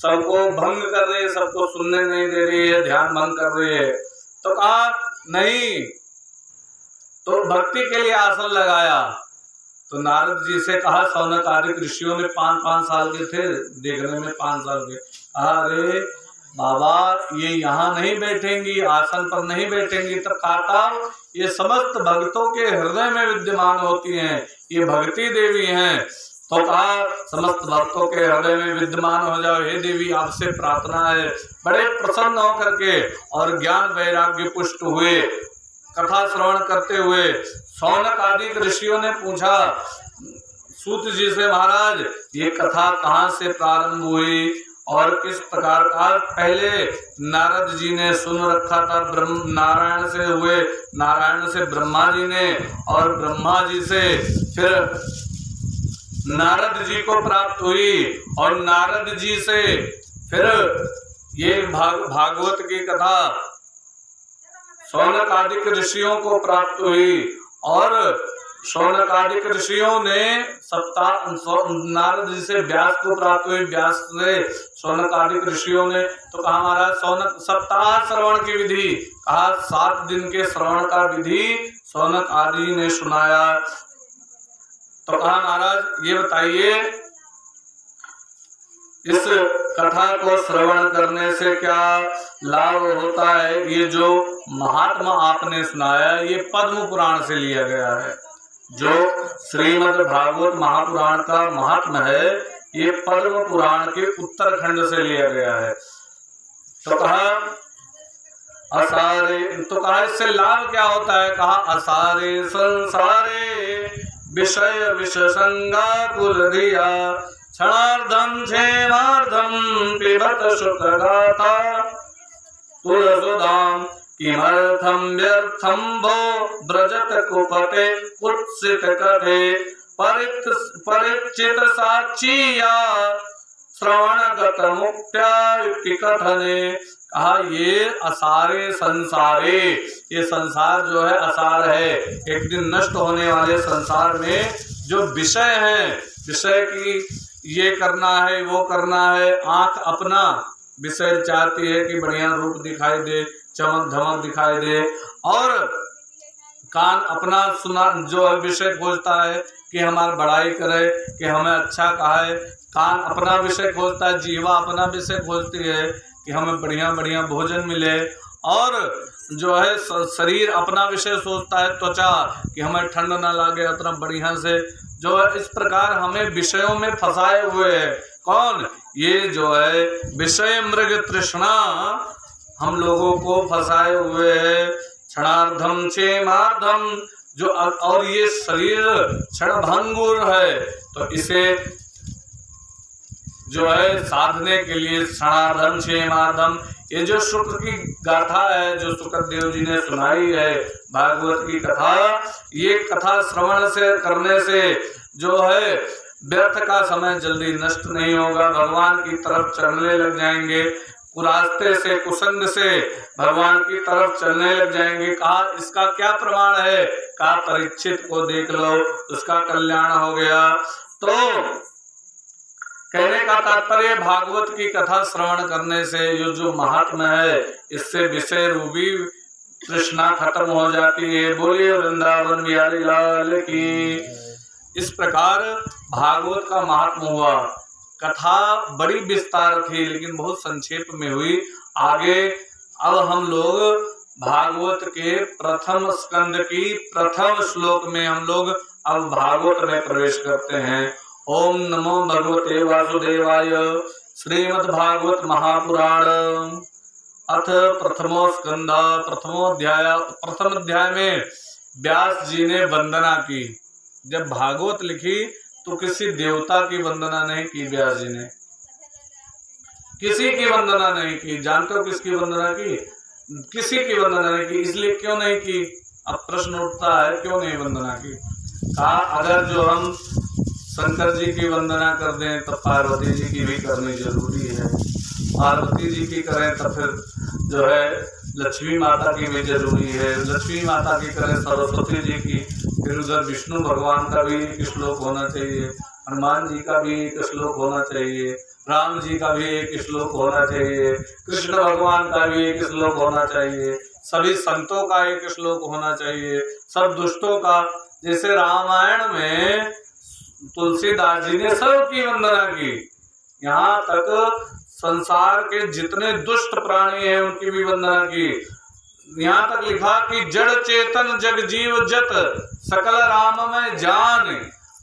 सबको भंग कर रही है, सबको सुनने नहीं दे रही है, ध्यान भंग कर रही है। तो कहा नहीं, तो भक्ति के लिए आसन लगाया। तो नारद जी से कहा, शौनक आदि ऋषियों ने 5-5 साल के थे, देखने में 5 साल के, कहा अरे बाबा ये यहाँ नहीं बैठेंगी, आसन पर नहीं बैठेंगी। तब कहा ये समस्त भक्तों के हृदय में विद्यमान होती हैं, ये भक्ति देवी हैं। तो कहा समस्त भक्तों के हृदय में विद्यमान हो जाओ हे देवी, आपसे प्रार्थना है। बड़े प्रसन्न होकर के और ज्ञान वैराग्य पुष्ट हुए, कथा श्रवण करते हुए शौनक आदि ऋषियों ने पूछा सूत जी से, महाराज ये कथा कहाँ से प्रारंभ हुई और किस प्रकार का? पहले नारद जी ने सुन रखा था, नारायण से हुए, नारायण से ब्रह्मा जी ने, और ब्रह्मा जी से फिर नारद जी को प्राप्त हुई, और नारद जी से फिर ये भागवत की कथा शौनक आदि ऋषियों को प्राप्त हुई, और शौनक आदि ऋषियों ने नारद जी से व्यास को प्राप्त हुई, व्यास से शौनक आदि ऋषियों ने। तो कहा महाराज शौनक सप्ताह श्रवण की विधि, कहा 7 दिन के श्रवण का विधि शौनक आदि ने सुनाया। तो कहा महाराज ये बताइए इस कथा को श्रवण करने से क्या लाभ होता है? ये जो महात्मा आपने सुनाया ये पद्म पुराण से लिया गया है। जो श्रीमद् भागवत महापुराण का महात्मा है ये पद्म पुराण के उत्तरखंड से लिया गया है। तो कहा असारे, तो कहा इससे लाभ क्या होता है? कहा असारे संसारे विषय विषसंगा कुलधिया क्षणार्धम क्षेमार्धम पिबत सुखगाथा तुलसुधाम किमर्थम व्यर्थम भो ब्रजत कुपते कुत्सित कथे परिचित साक्षिया श्रवणगत मुक्त्या युक्ति कथने। कहा ये असारे संसारे, ये संसार जो है असार है, एक दिन नष्ट होने वाले संसार में जो विषय है, विषय की ये करना है वो करना है, आंख अपना विषय चाहती है कि बढ़िया रूप दिखाई दे, चमक धमक दिखाई दे, और कान अपना सुना जो है विषय खोजता है कि हमारी बड़ाई करे, कि हमें अच्छा कहे। कान अपना विषय खोजता है, जीवा अपना विषय खोजती है कि हमें बढ़िया बढ़िया भोजन मिले, और जो है शरीर अपना विषय सोचता है, त्वचा कि हमें ठंड ना लगे उतना बढ़िया से। जो है इस प्रकार हमें विषयों में फंसाए हुए है कौन? ये जो है विषय मृग तृष्णा हम लोगों को फंसाए हुए है। क्षणार्धम क्षेमार्धम जो, और ये शरीर क्षणभंगुर है, तो इसे जो है साधने के लिए क्षणार्धम क्षेमार्धम, ये जो शुक्र की गाथा है जो सुखदेव जी ने सुनाई है भागवत की कथा, ये कथा श्रवण से करने से जो है व्यर्थ का समय जल्दी नष्ट नहीं होगा, भगवान की तरफ चलने लग जाएंगे, कुरास्ते से कुसंग से भगवान की तरफ चलने लग जाएंगे। कहा इसका क्या प्रमाण है? कहा परीक्षित को देख लो, उसका कल्याण हो गया। तो कहने का तात्पर्य भागवत की कथा श्रवण करने से ये जो महात्मा है इससे विषय रूपी तृष्णा खत्म हो जाती है। बोलिए वृंदावन बिहारी लाल की। इस प्रकार भागवत का महात्मा हुआ। कथा बड़ी विस्तार थी लेकिन बहुत संक्षेप में हुई। आगे अब हम लोग भागवत के प्रथम स्कंद की प्रथम श्लोक में हम लोग अब भागवत में प्रवेश करते हैं। ओम नमो भगवते वासुदेवाय। श्रीमद् भागवत महापुराण अथ प्रथमो स्कंद प्रथमोध्याय। प्रथम अध्याय में व्यास जी ने वंदना की। जब भागवत लिखी तो किसी देवता की वंदना नहीं की व्यास जी ने, किसी की वंदना नहीं की। जानते हो किसकी वंदना की? किसी की वंदना नहीं की। इसलिए क्यों नहीं की? अब प्रश्न उठता है क्यों नहीं वंदना की। कहा अगर जो हम शंकर जी की वंदना कर दें तो पार्वती जी की भी करनी जरूरी है, पार्वती जी की करें तो फिर जो है लक्ष्मी माता की भी जरूरी है, लक्ष्मी माता की करें सरस्वती जी की, फिर उधर विष्णु भगवान का भी एक श्लोक होना चाहिए, हनुमान जी का भी एक श्लोक होना चाहिए, राम जी का भी एक श्लोक होना चाहिए, कृष्ण भगवान का भी एक श्लोक होना चाहिए, सभी संतों का एक श्लोक होना चाहिए, सब दुष्टों का। जैसे रामायण में तुलसीदास जी ने सबकी वंदना की, यहाँ तक संसार के जितने दुष्ट प्राणी हैं उनकी भी वंदना की। यहाँ तक लिखा कि जड़ चेतन जग जीव जत सकल राम में जान,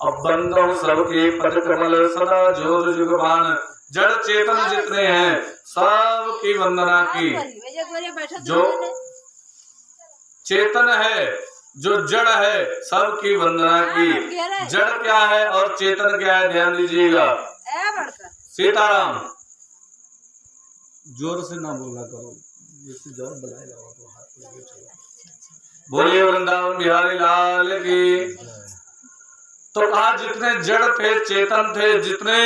अब बंदो सबके पद कमल सदा जोर जुगबान। जड़ चेतन जितने हैं सबकी वंदना की। जो चेतन है, जो जड़ है, सबकी वंदना की। जड़ क्या है और चेतन क्या है, ध्यान दीजिएगा। सीताराम, जोर से ना बोला करो, जिससे जोर बुलाएगा तो हाथ लगे चलो। बोलिए वृंदावन बिहारी लाल की। तो कहा जितने जड़ थे, चेतन थे, जितने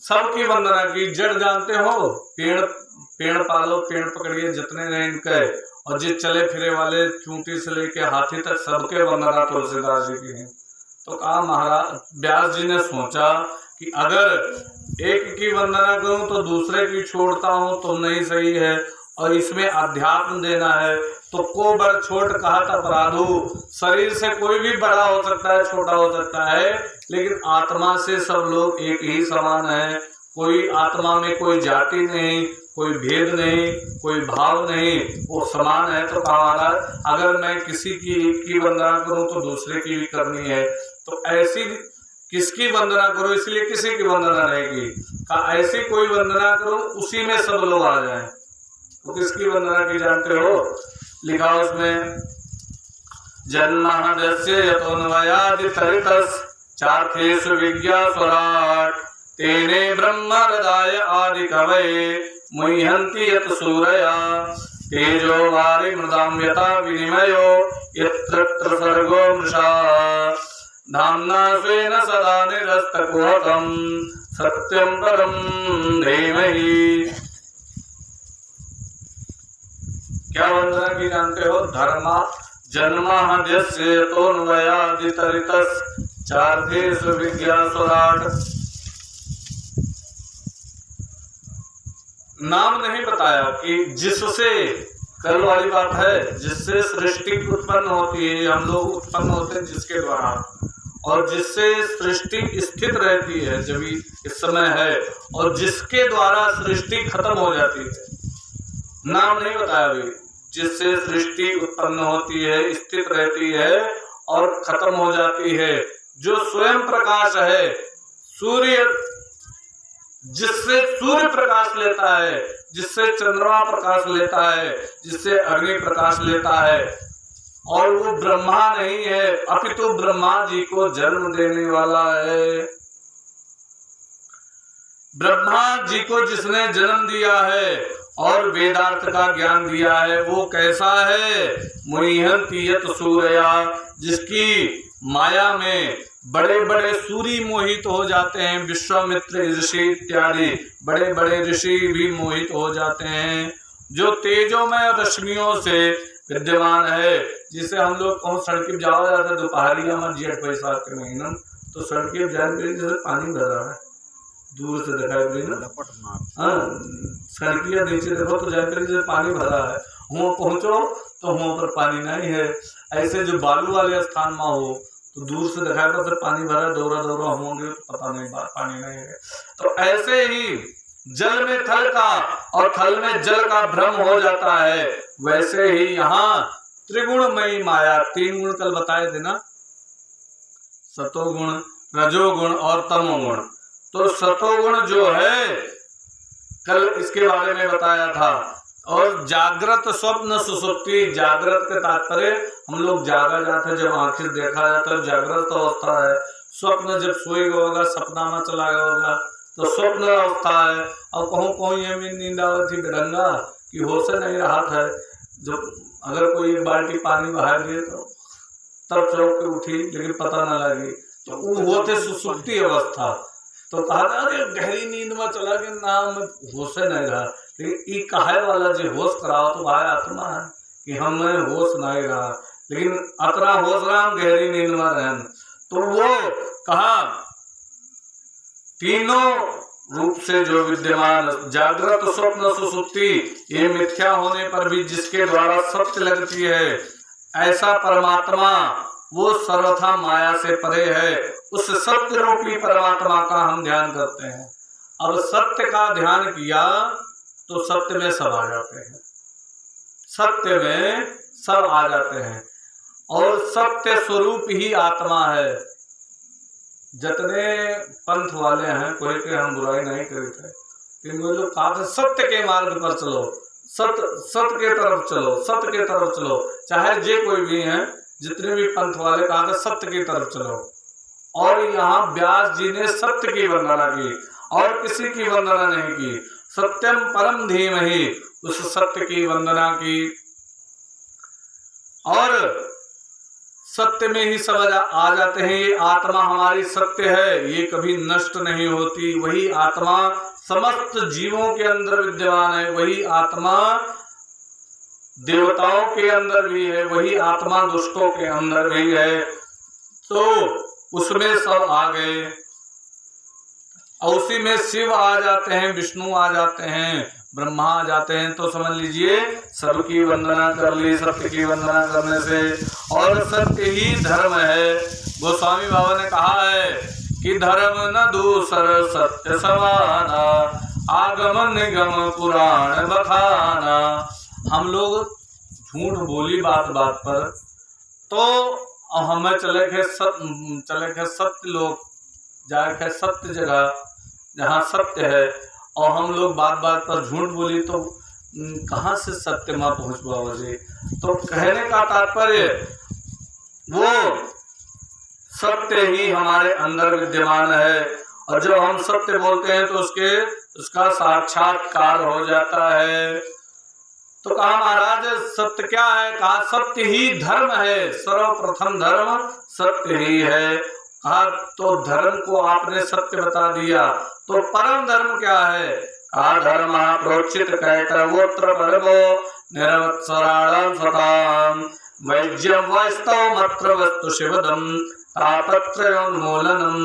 सबकी वंदना की। जड़ जानते हो, पेड़ पालो, पेड़ पकड़िए, जितने हैं इनके, और जिस चले फिरे वाले चूंटी से लेके हाथी तक सबके वंदना तुलसीदास जी की है। तो कहा महाराज व्यास जी ने सोचा कि अगर एक की वंदना करूं तो दूसरे की छोड़ता हूं तो नहीं सही है, और इसमें अध्यात्म देना है। तो को बड़ छोट कहत अपराधु, शरीर से कोई भी बड़ा हो सकता है, छोटा हो सकता है, लेकिन आत्मा से सब लोग एक ही समान है। कोई आत्मा में कोई जाति नहीं, कोई भेद नहीं, कोई भाव नहीं, वो समान है। तो कहा अगर मैं किसी की एक की वंदना करूं तो दूसरे की भी करनी है, तो ऐसी किसकी वंदना करो, इसलिए किसी की वंदना नहीं की। कहा ऐसी कोई वंदना करो उसी में सब लोग आ जाएं। तो किसकी वंदना की जानते हो? लिखा उसमें जन्माद्यस्य यतोऽन्वयादितरितस् चार्थेषु विज्ञास्वराट् तेने ब्रह्म हृदय आदि कवये मुह्यन्ति यत् सूरया तेजो वारि मृदां यथा विनिमयो यत्र सर्गो मृषा धाम्ना स्वेन सदा निरस्तकुहकं सत्यं परं धीमहि। क्या वंदना की जानते हो? धर्मा जन्माद्यस्य यतोऽन्वयादितरितस् चार्थेषु विज्ञास्वराट्। नाम नहीं बताया कि जिससे, कल वाली बात है, जिससे सृष्टि उत्पन्न होती है, हम लोग उत्पन्न होते हैं जिसके द्वारा, और जिससे सृष्टि स्थित रहती है जब इस समय है, और जिसके द्वारा सृष्टि खत्म हो जाती है। नाम नहीं बताया अभी। जिससे सृष्टि उत्पन्न होती है, स्थित रहती है और खत्म हो जाती है, जो स्वयं प्रकाश है, सूर्य, जिससे सूर्य प्रकाश लेता है, जिससे चंद्रमा प्रकाश लेता है, जिससे अग्नि प्रकाश लेता है, और वो ब्रह्मा नहीं है अपितु ब्रह्मा जी को जन्म देने वाला है। ब्रह्मा जी को जिसने जन्म दिया है और वेदार्थ का ज्ञान दिया है, वो कैसा है? मुह्यन्ति यत् सूरया, जिसकी माया में बड़े बड़े सूर्य मोहित हो जाते हैं, विश्वामित्र ऋषि इत्यादि बड़े बड़े ऋषि भी मोहित हो जाते हैं, जो तेजोमय रश्मियों से विद्यमान है। जिसे हम लोग कहूँ सड़क पर जाओ जाते दोपहरिया में जेठ बैसाख के महीना, तो सड़क पर जाने जैसे पानी भर रहा है, दूर से दिखाई दे ना, हाँ, सड़किया नीचे देखो तो जानते जैसे पानी भरा है, वहाँ पहुँचो तो वहाँ पर पानी नहीं है। ऐसे जो बालू वाले स्थान में हो तो दूर से दिखाई पड़ता पानी भरा, दौरा दौरा होंगे तो पता नहीं पानी नहीं है। तो ऐसे ही जल में थल का और थल में जल का भ्रम हो जाता है, वैसे ही यहाँ त्रिगुणमयी माया, तीन गुण कल बताए थे ना, सतोगुण, रजोगुण और तमोगुण। तो सतोगुण जो है कल इसके बारे में बताया था। और जागृत स्वप्न सुसुप्ति, जागृत के तात्पर्य हम लोग जागा जाते जब आंखें देखा जाता है जागृत अवस्था है। स्वप्न जब सोएगा होगा, सपना में चला गया होगा तो स्वप्न अवस्था है। और कहूँ कहूँ ये भी नींद आवती बिरंगा कि होश नहीं रहा था, जब अगर कोई एक बाल्टी पानी बहा दिए तो तब चौक के उठी लेकिन पता न लगी, तो वो होते सुसुप्ति अवस्था। तो कहा अरे गहरी नींद में चला गया नाम होश नहीं रहा, लेकिन ये कहे वाला जो होश कराओ तो भाई आत्मा है कि हमें होश नहीं रहा, लेकिन अतरा होश रहा हम गहरी नींद में रहन। तो वो कहा तीनों रूप से जो विद्यमान, जागृत स्वप्न सुसुप्ति ये मिथ्या होने पर भी जिसके द्वारा सत्य लगती है, ऐसा परमात्मा वो सर्वथा माया से परे है। उस सत्य रूपी परमात्मा का हम ध्यान करते हैं। अब सत्य का ध्यान किया तो सत्य में सब आ जाते हैं, सत्य में सब आ जाते हैं। और सत्य स्वरूप ही आत्मा है। जितने पंथ वाले हैं, कोई के हम बुराई नहीं करते, लेकिन वो लोग कहा सत्य के मार्ग पर चलो, सत्य के तरफ चलो, सत्य के तरफ चलो। चाहे जे कोई भी हैं, जितने भी पंथ वाले कहा सत्य की तरफ चलो। और यहाँ व्यास जी ने सत्य की वंदना की और किसी की वंदना नहीं की। सत्यम परम धीमहि, उस सत्य की वंदना की। और सत्य में ही सब आ जाते हैं। ये आत्मा हमारी सत्य है, ये कभी नष्ट नहीं होती। वही आत्मा समस्त जीवों के अंदर विद्यमान है, वही आत्मा देवताओं के अंदर भी है, वही आत्मा दुष्टों के अंदर भी है। तो उसमें सब आ गए और उसी में शिव आ जाते हैं, विष्णु आ जाते हैं, ब्रह्मा आ जाते हैं। तो समझ लीजिए सबकी वंदना कर ली सत्य की वंदना करने से। और सत्य ही धर्म है। गोस्वामी बाबा ने कहा है कि धर्म न दूसर सत्य समाना, आगम निगम पुराण बखाना। हम लोग झूठ बोली बात बात पर, तो हमें चले गए सत्य लोग, जाए सत्य जगह जहाँ सत्य है, और हम लोग बात बात पर झूठ बोली तो कहाँ से सत्य में पहुँच पाओगे। तो कहने का तात्पर्य वो सत्य ही हमारे अंदर विद्यमान है। और जब हम सत्य बोलते हैं तो उसका साक्षात्कार हो जाता है। तो कहा महाराज सत्य क्या है? कहा सत्य ही धर्म है, सर्वप्रथम धर्म सत्य ही है। कहा तो धर्म को आपने सत्य बता दिया, तो परम धर्म क्या है? कहा धर्म प्रोचित कैतवोत्र परमो निरवत्सराणाम सताम वैज्यम वैस्तव मत्र वस्तु शिवदम तापत्रयोन्मूलनम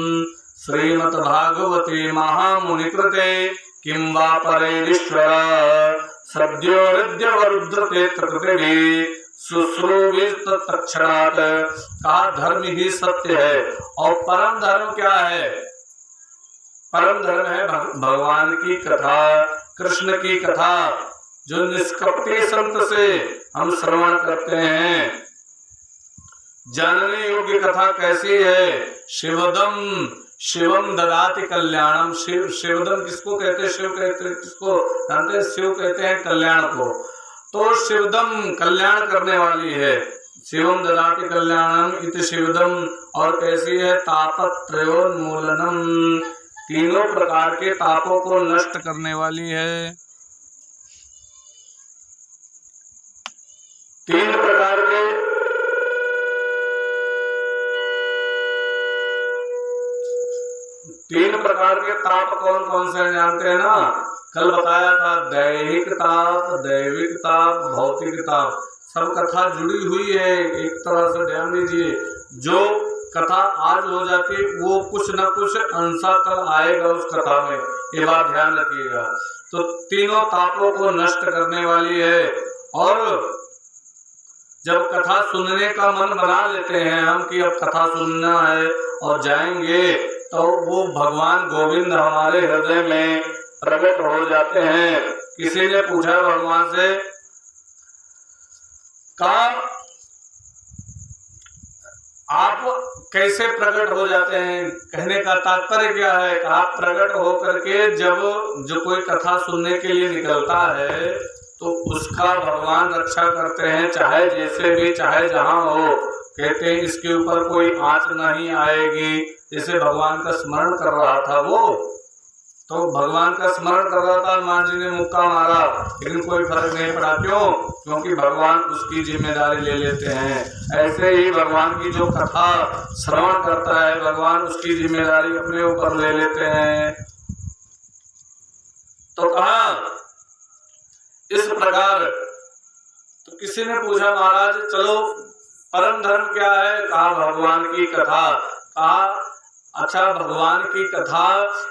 श्रीमद् भागवते महामुनिकृते किं वा परेरीश्वर सद्यो हृद्यवरुद्रते पृथिवी शुश्रूषितक्षणात्। कहा धर्म ही सत्य है। और परम धर्म क्या है? परम धर्म है भगवान की कथा, कृष्ण की कथा, जो निष्कपटी संत से हम श्रवण करते हैं। जानने योग्य कथा कैसी है? शिवदम शिवम ददाति कल्याणम। शिवदम किसको कहते हैं? शिव कहते हैं किसको? जानते हैं? शिव कहते हैं कल्याण को। तो शिवदम कल्याण करने वाली है। शिवम ददाति कल्याणम इति शिवदम। और कैसी है? तापत्रयोन्मूलनम, तीनों प्रकार के तापों को नष्ट करने वाली है। तीन प्रकार के ताप कौन कौन से जानते हैं ना? कल बताया था दैहिक ताप, दैविक ताप, भौतिक ताप। सब कथा जुड़ी हुई है, एक तरह से ध्यान दीजिए। जो कथा आज हो जाती वो कुछ न कुछ अंश कल आएगा उस कथा में, ये बात ध्यान रखिएगा। तो तीनों तापों को नष्ट करने वाली है। और जब कथा सुनने का मन बना लेते हैं हम कि अब कथा सुनना है और जाएंगे, तो वो भगवान गोविंद हमारे हृदय में प्रकट हो जाते हैं। किसी ने पूछा भगवान से, कहा आप कैसे प्रकट हो जाते हैं? कहने का तात्पर्य क्या है? कहा प्रकट हो करके जब जो कोई कथा सुनने के लिए निकलता है तो उसका भगवान रक्षा करते हैं, चाहे जैसे भी, चाहे जहां हो। कहते हैं इसके ऊपर कोई आंच नहीं आएगी। जैसे भगवान का स्मरण कर रहा था वो, तो भगवान का स्मरण कर रहा था, हनुमान जी ने मुक्का मारा, लेकिन कोई फर्क नहीं पड़ा। क्यों? क्योंकि भगवान उसकी जिम्मेदारी ले लेते हैं। ऐसे ही भगवान की जो कथा श्रवण करता है, भगवान उसकी जिम्मेदारी अपने ऊपर ले लेते हैं। तो कहा इस प्रकार। तो किसी ने पूछा महाराज चलो परम धर्म क्या है? कहा भगवान की कथा। कहा अच्छा, भगवान की कथा,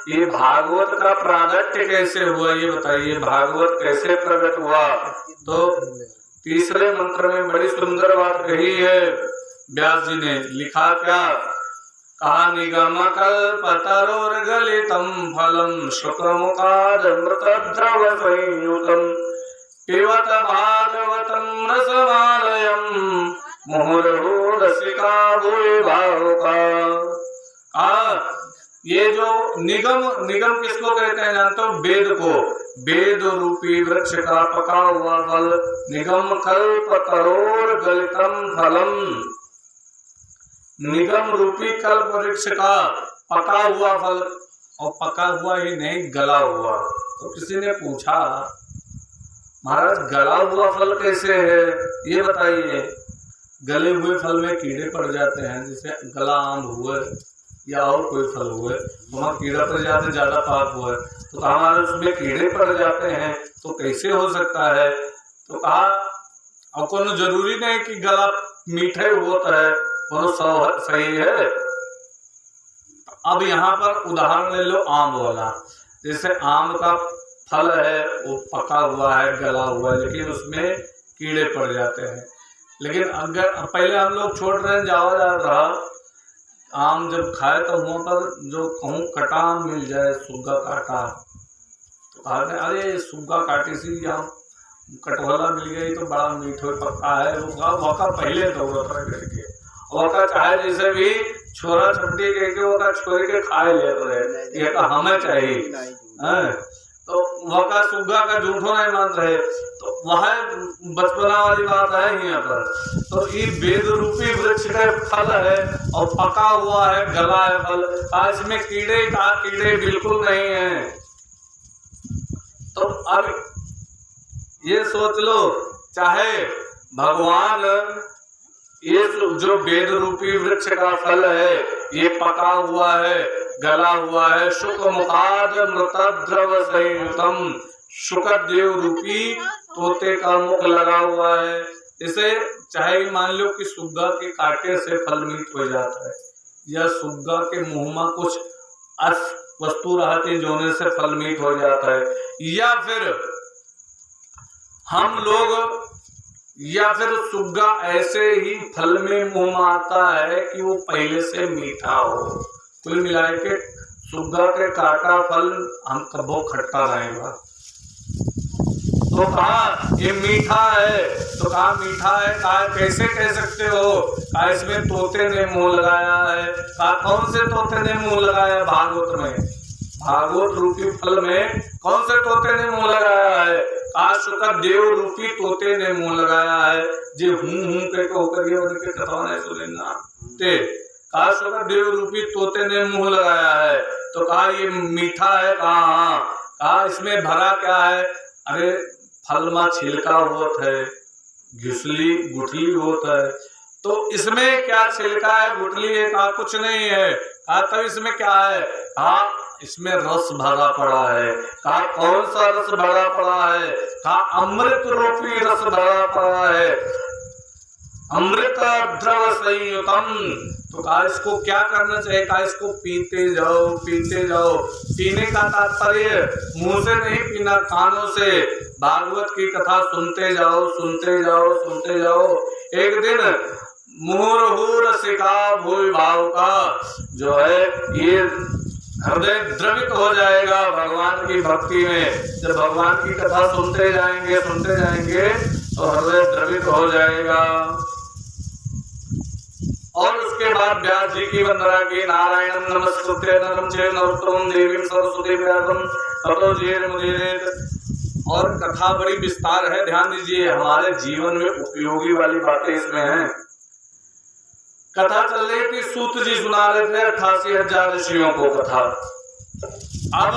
ये भागवत का प्रागट्य कैसे हुआ ये बताइए, भागवत कैसे प्रकट हुआ? तो तीसरे मंत्र में बड़ी सुंदर बात कही है व्यास जी ने। लिखा क्या? कहा निगम कल्पतरोर्गलितं फलं शुकमुखादमृतद्रव संयुतं पिबत भागवतं रसमालयं मुहुर्मुहुः रसिका भूय भावुका। ये जो निगम किसको कहते हैं जानते हो? वेद को। वेद रूपी वृक्ष का पका हुआ फल, निगम कल्पतरोर्गलितं फलम, निगम रूपी कल्प वृक्ष का पका हुआ फल, और पका हुआ ही नहीं गला हुआ। तो किसी ने पूछा महाराज गला हुआ फल कैसे है ये बताइए। गले हुए फल में कीड़े पड़ जाते हैं, जैसे गला आम हुआ या और कोई फल हुए, वहाँ कीड़ा पड़ जाते, ज्यादा पाक हुआ तो हमारे उसमें कीड़े पड़ जाते हैं, तो कैसे हो सकता है? तो कहा और कोनो जरूरी नहीं कि गला मीठे होता है, कोनो सही है। अब यहाँ पर उदाहरण ले लो आम वाला। जैसे आम का फल है वो पका हुआ है, गला हुआ है, लेकिन उसमें कीड़े पड़ जाते हैं। लेकिन अगर पहले हम लोग छोड़ रहे जावा जा रहा, आम जब खाए तो वहाँ पर जो कहूँ कटा आम मिल जाए, सुग्गा काटा, तो कहते अरे सुग्गा काटी सी आम कटोला मिल गई तो बड़ा मीठा पक्का है, वो पहले दौड़त करके वो चाहे जैसे भी छोरा छुट्टी करके वो छोड़ के खाए लेते ये हमें चाहिए। तो वह सुग्गा का झूठो नहीं मान रहे, तो वह बचपना वाली बात है यहाँ पर। तो ये वेद रूपी वृक्ष का फल है और पका हुआ है, गला है फल, इसमें कीड़े बिल्कुल नहीं है। तो अब ये सोच लो, चाहे भगवान ये जो वेद रूपी वृक्ष का फल है ये पका हुआ है, गला हुआ है, शुकमुखाद मृतद्रव संयुतम, शुकदेव रूपी तोते का मुख लगा हुआ है। इसे चाहे मान लो कि सुग्गा के कांटे से फल मीठ हो जाता है, या सुग्गा के मुंह में कुछ वस्तु रहती जोने से फल मीठ हो जाता है, या फिर हम लोग, या फिर सुग्गा ऐसे ही फल में मुंह में आता है कि वो पहले से मीठा हो। कुल मिला के सुग्गा के काटा फल हम कबो खट्टा रहेगा। तो कहा ये मीठा है, तो कहा मीठा है, कहा कैसे कह सकते हो? कहा इसमें तोते ने मुंह लगाया है। कहा कौन से तोते ने मुंह लगाया? भागवत में, भागवत रूपी फल में कौन से तोते ने मुंह लगाया है? शुकदेव रूपी तोते ने मुंह लगाया है। जे हूं के होकर ये उनके कथा नहीं सुनेगा ते शुकदेव रूपी तोते ने मुंह लगाया है। तो कहा ये मीठा है? कहा इसमें भरा क्या है? अरे फल में छिलका होता है, घिसली गुठली होता है, तो इसमें क्या छिलका है, गुठली है? कहा कुछ नहीं है। कहा तब इसमें क्या है? कहा इसमें रस भरा पड़ा है। कहा कौन सा रस भरा पड़ा है? कहा अमृत रूपी रस भरा पड़ा है, अमृत द्रव संयुतम। तो कहा इसको क्या करना चाहिए? कहा इसको पीते जाओ, पीते जाओ। पीने का तात्पर्य मुंह से नहीं पीना, कानों से भागवत की कथा सुनते जाओ, सुनते जाओ, सुनते जाओ। एक दिन मुहुर्मुहुः रसिका भूय भावुका, जो है ये हृदय द्रवित हो जाएगा भगवान की भक्ति में। जब भगवान की कथा सुनते जाएंगे तो हृदय द्रवित हो जाएगा। और उसके बाद व्यास जी की वंदना की, नारायणं नमस्कृत्य नरं चैव नरोत्तमं देवीं सरस्वतीं व्यासं ततो जयमुदीरयेत्। और कथा बड़ी विस्तार है, ध्यान दीजिए, हमारे जीवन में उपयोगी वाली बातें इसमें हैं। कथा चल रही थी, सूत जी सुना रहे थे 88,000 ऋषियों को कथा। अब